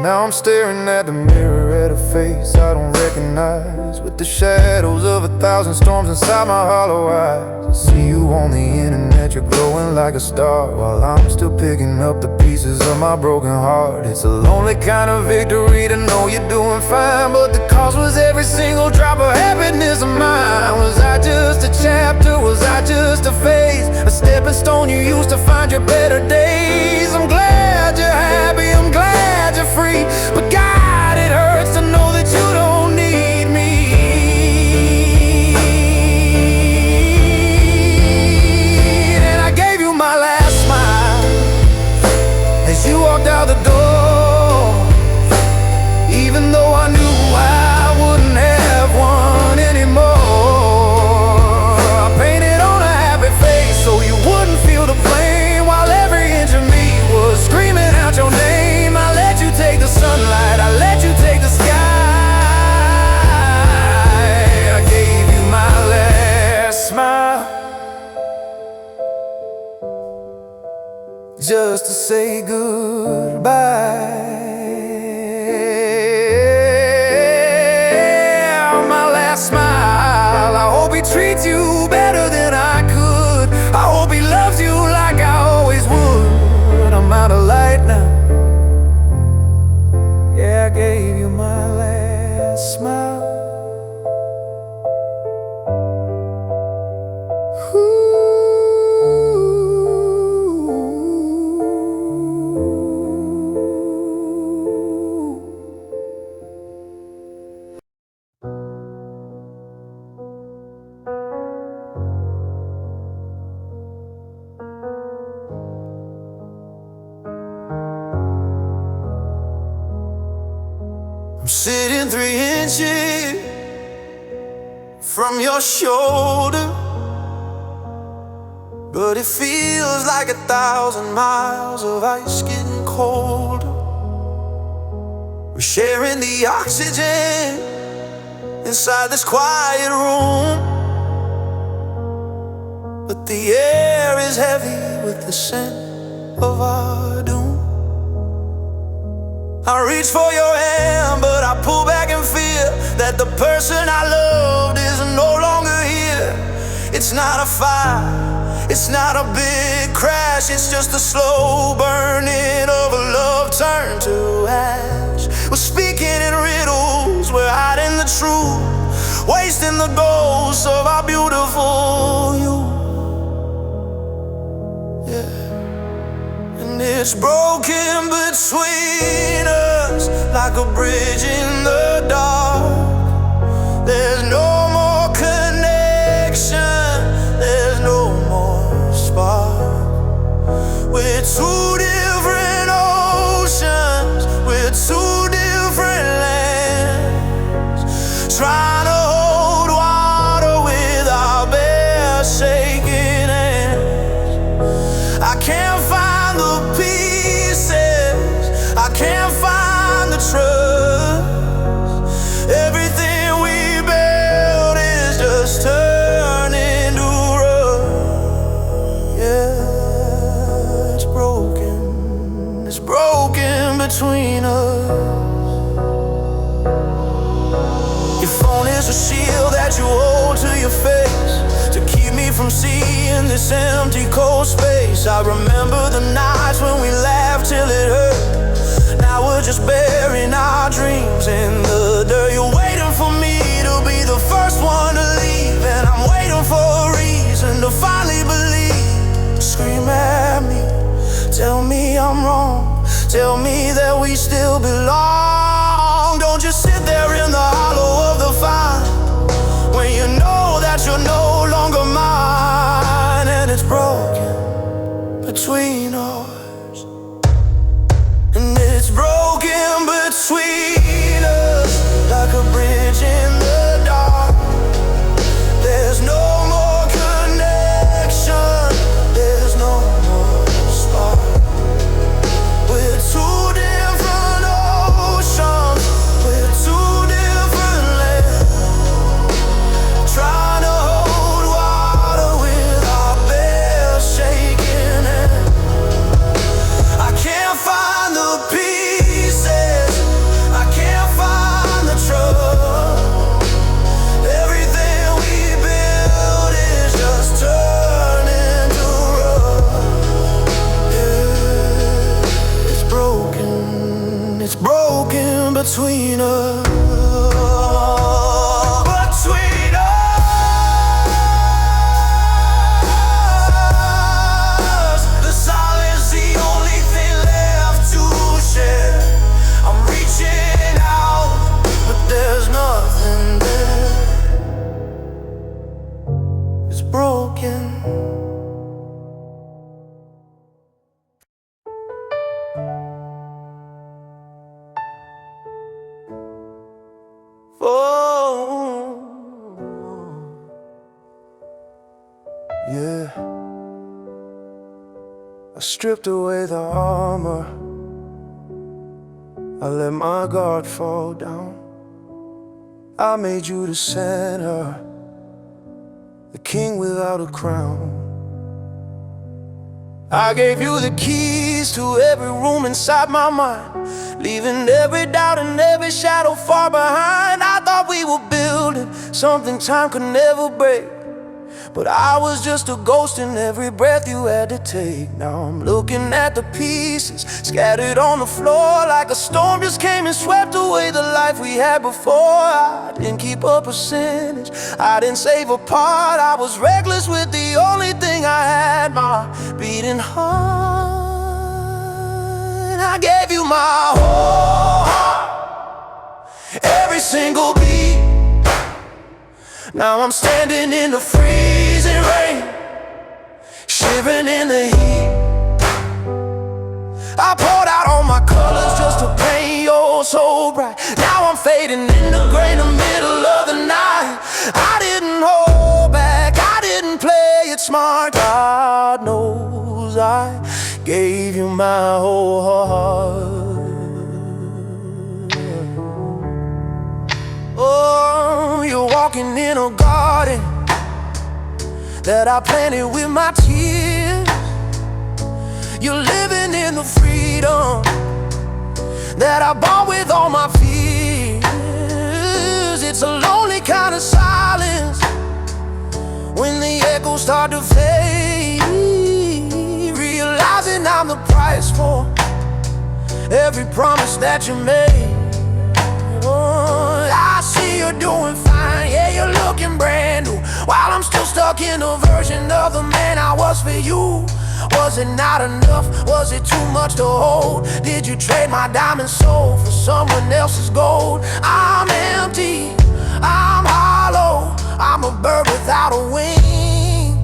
Now I'm staring at the mirror at a face I don't recognize, with the shadows of 1,000 storms inside my hollow eyes. I see you on the internet, you're glowing like a star, while I'm still picking up the pieces of my broken heart. It's a lonely kind of victory to know you're doing fine, but the cost was every single drop of happiness of mine. Was I just a chapter? Was I just a phase? A stepping the stone you used to find your better days. I'm glad you're happy, I'm glad you're free, but God, it hurts to know that you don't need me. And I gave you my last smile as you walked out the door, even though I knew I wouldn't have one anymore. I painted on a happy face so you wouldn't feel the pain, while every inch of me was screaming out your name. I let you take the sunlight, I let you take the sky. I gave you my last smile, just to say goodbye. My last smile, I hope he treats you better than I could. I hope he loves you like I always would. I'm out of light now. Yeah, I gave you my last smile. I'm sitting 3 inches from your shoulder, but it feels like 1,000 miles of ice getting colder. We're sharing the oxygen inside this quiet room, but the air is heavy with the scent of our doom. I reach for your hand, but I pull back in fear that the person I loved is no longer here. It's not a fire, it's not a big crash, it's just a slow burning of a love turned to ash. We're speaking in riddles, we're hiding the truth, wasting the ghosts of our beautiful youth. Yeah. And it's broken between us like a bridge in the dark. There's no more connection, there's no more spark. We're two different oceans, we're two different lands, trying to hold water with our bare shaking hands. I can't find the pieces, I can't find the trust. Everything we built is just turning to rust. Yeah, it's broken between us. Your phone is a shield that you hold to your face to keep me from seeing this empty cold space. I remember the nights when we laughed till it hurt. Now we're just burying our dreams in the dirt. You're waiting for me to be the first one to leave, and I'm waiting for a reason to finally believe. Scream at me, tell me I'm wrong, tell me that we still belong. Don't just sit there in the hollow of the vine when you know that you're no longer mine. And it's broken between us, and it's broken between us like a bridge in the dark. There's no more connection, there's no more spark. We're two different oceans, I stripped away the armor, I let my guard fall down. I made you the center, the king without a crown. I gave you the keys to every room inside my mind, leaving every doubt and every shadow far behind. I thought we were building something time could never break, but I was just a ghost in every breath you had to take. Now I'm looking at the pieces scattered on the floor, like a storm just came and swept away the life we had before. I didn't keep a percentage, I didn't save a part. I was reckless with the only thing I had, my beating heart. I gave you my whole heart, every single beat. Now I'm standing in the freezing rain, shivering in the heat. I poured out all my colors just to paint your so bright. Now I'm fading in the gray in the middle of the night. I didn't hold back, I didn't play it smart. God knows I gave you my whole heart. Oh, you're walking in a garden that I planted with my tears. You're living in the freedom that I bought with all my fears. It's a lonely kind of silence when the echoes start to fade, realizing I'm the price for every promise that you made. Oh, I see you're doing fine, yeah, you're looking brand new, while I'm still stuck in a version of the man I was for you. Was it not enough? Was it too much to hold? Did you trade my diamond soul for someone else's gold? I'm empty, I'm hollow, I'm a bird without a wing,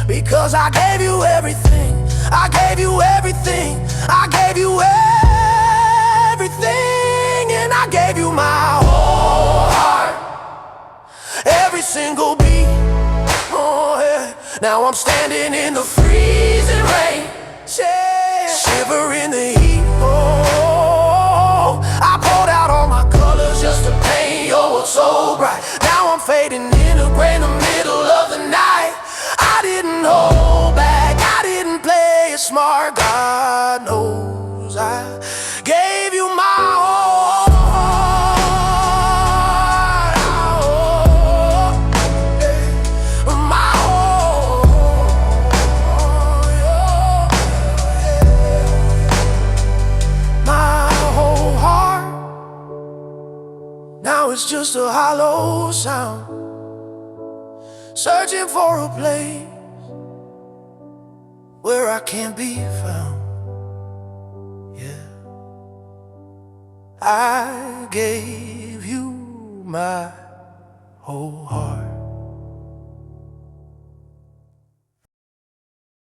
because I gave you everything, I gave you everything, I gave you everything, and I gave you my whole heart, every single beat. Oh, yeah. Now I'm standing in the freezing rain, shivering the heat. Oh, I poured out all my colors just to paint your world so bright. Now I'm fading in the gray in the middle of the night. I didn't hold back, I didn't play it smart. God knows I gave you my whole heart, my whole, my whole heart. Now it's just a hollow sound, searching for a place where I can't be found. Yeah, I gave you my whole heart.